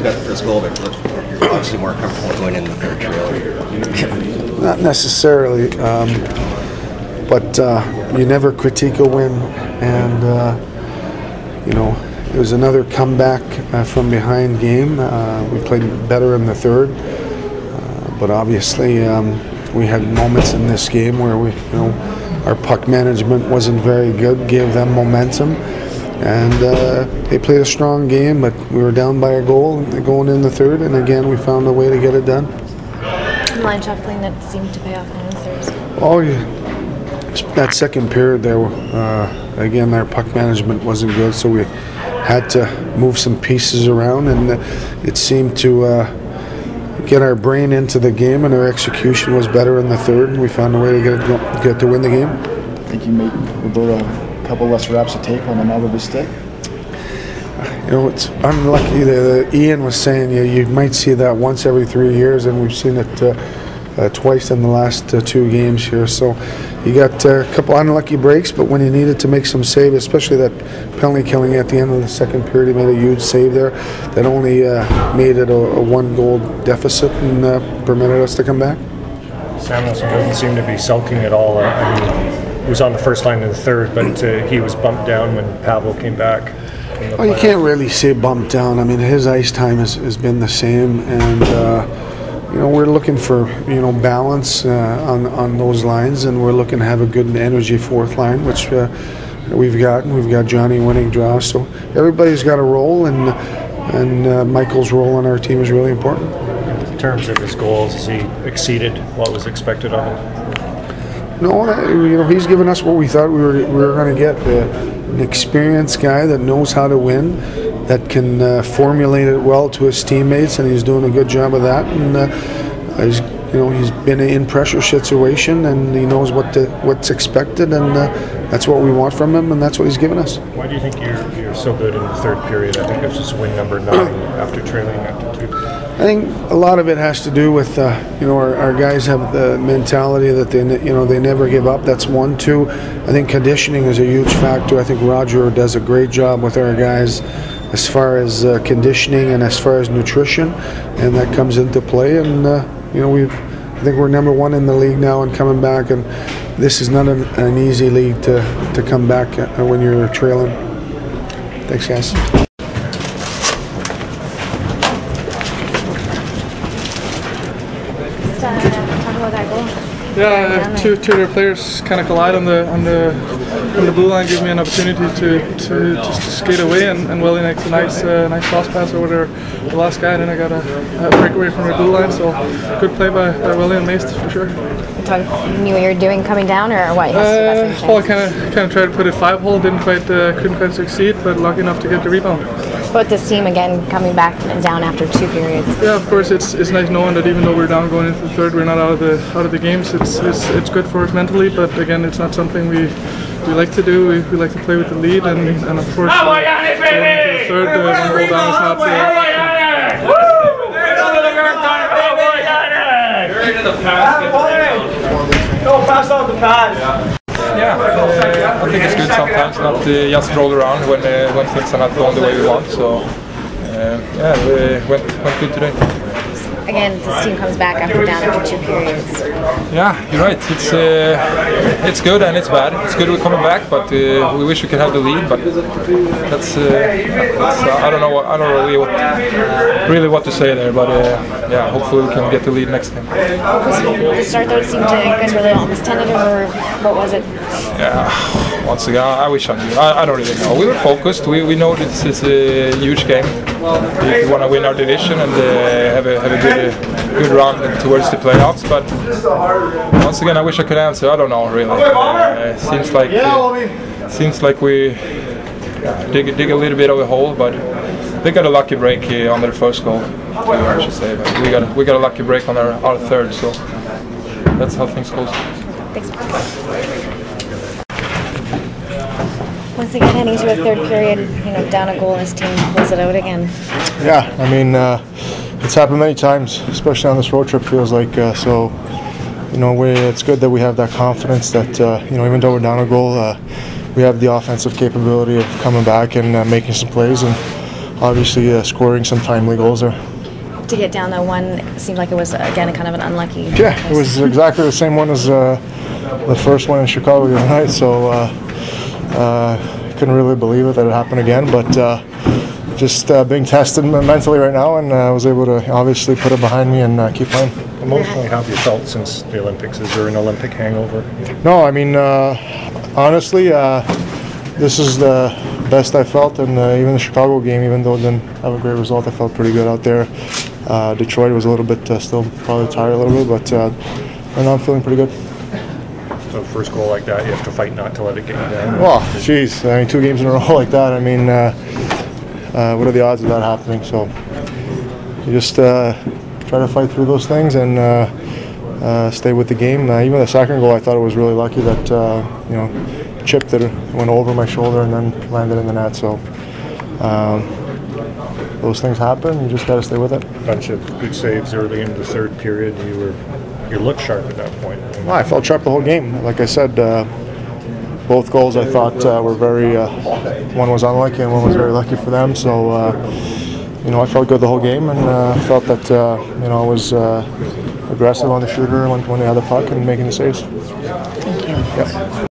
guys got the first goal, but you're obviously more comfortable going in the third trailer. Not necessarily, but you never critique a win, and you know, it was another comeback from behind game. We played better in the third, but obviously we had moments in this game where our puck management wasn't very good, gave them momentum, and they played a strong game, but we were down by a goal going in the third, and again we found a way to get it done. Line shuffling that seemed to pay off in the third. Oh yeah, that second period there, again our puck management wasn't good, so we had to move some pieces around, and it seemed to get our brain into the game, and our execution was better in the third, and we found a way to get to win the game. I think you made Roberto a couple less reps to take on the knob of his stick. You know, it's unlucky that Ian was saying you might see that once every 3 years, and we've seen it twice in the last 2 games here. So you got a couple unlucky breaks, but when he needed to make some save, especially that penalty killing at the end of the second period, he made a huge save there that only made it a 1-goal deficit and permitted us to come back. Samuelsson doesn't seem to be sulking at all. I mean, he was on the first line in the third, but he was bumped down when Pavel came back. Well, you can't really say bumped down. I mean, his ice time has been the same, and you know, we're looking for balance on those lines, and we're looking to have a good energy fourth line, which we've got. And we've got Johnny winning draws, so everybody's got a role, and Michael's role on our team is really important. In terms of his goals, has he exceeded what was expected of him? No, he's given us what we thought we were going to get. An experienced guy that knows how to win, that can formulate it well to his teammates, and he's doing a good job of that. And he's been in pressure situation, and he knows what's expected, and that's what we want from him, and that's what he's given us. Why do you think you're so good in the third period? I think it's just win number 9 after trailing after 2. I think a lot of it has to do with our guys have the mentality that they never give up. That's 1. 2, I think conditioning is a huge factor. I think Roger does a great job with our guys as far as conditioning and as far as nutrition, and that comes into play. And I think we're number 1 in the league now and coming back, and this is not an easy league to come back when you're trailing. Thanks, guys. Yeah, two of their players kind of collide on the blue line, give me an opportunity to just skate away, and Willie makes a nice cross pass over the last guy, and then I got a breakaway from the blue line. So good play by Willie and Mace for sure. You knew what you were doing coming down, or what? Well, I kind of tried to put it 5-hole, couldn't quite succeed, but lucky enough to get the rebound. But this team again coming back down after 2 periods. Yeah, of course, it's nice knowing that even though we're down going into the third, we're not out of the games. It's good for us mentally, but again, it's not something we like to do. We like to play with the lead, and of course, going into the third, 1 goal down is not. Go pass on the pad. Yeah, I think it's good sometimes not just roll around when things are not going the way we want. So yeah, we went good today. Again, this team comes back down after 2 periods. Yeah, you're right. It's good and it's bad. It's good we're coming back, but we wish we could have the lead. But that's I don't know really what to say there. But yeah, hopefully we can get the lead next time. The start though, it seemed to you guys really almost tentative, or what was it? Yeah, once again, I wish I knew. I don't really know. We were focused. We know this is a huge game. If we want to win our division and have a good run towards the playoffs, but once again, I wish I could answer. I don't know really. Seems like we dig a little bit of a hole, but they got a lucky break on their first goal. I should say, but we got a lucky break on our third, so that's how things go. Thanks. Once again, heading to a third period, down a goal, his team pulls it out again. Yeah, I mean, it's happened many times, especially on this road trip. Feels like so. It's good that we have that confidence that even though we're down a goal, we have the offensive capability of coming back and making some plays, and obviously scoring some timely goals there. To get down that one seemed like it was again kind of an unlucky. Yeah, it was exactly the same one as the first one in Chicago the other night. So couldn't really believe it that it happened again, but just being tested mentally right now, and I was able to obviously put it behind me and keep playing. Emotionally, how have you felt since the Olympics? Is there an Olympic hangover? No, I mean honestly, this is the best I felt, and even the Chicago game, even though it didn't have a great result, I felt pretty good out there. Detroit was a little bit still probably tired a little bit, but right now I'm feeling pretty good. So first goal like that, you have to fight not to let it get you down. Well, geez, I mean 2 games in a row like that. I mean, what are the odds of that happening? So you just try to fight through those things and stay with the game. Even the second goal, I thought it was really lucky that you know, chipped it, went over my shoulder and then landed in the net. So those things happen. You just got to stay with it. A bunch of good saves early in the third period. You looked sharp at that point. Well, I felt sharp the whole game. Like I said, both goals I thought were very. One was unlucky and one was very lucky for them. So you know, I felt good the whole game and felt that you know, I was aggressive on the shooter when they had the puck and making the saves. Thank you. Yeah.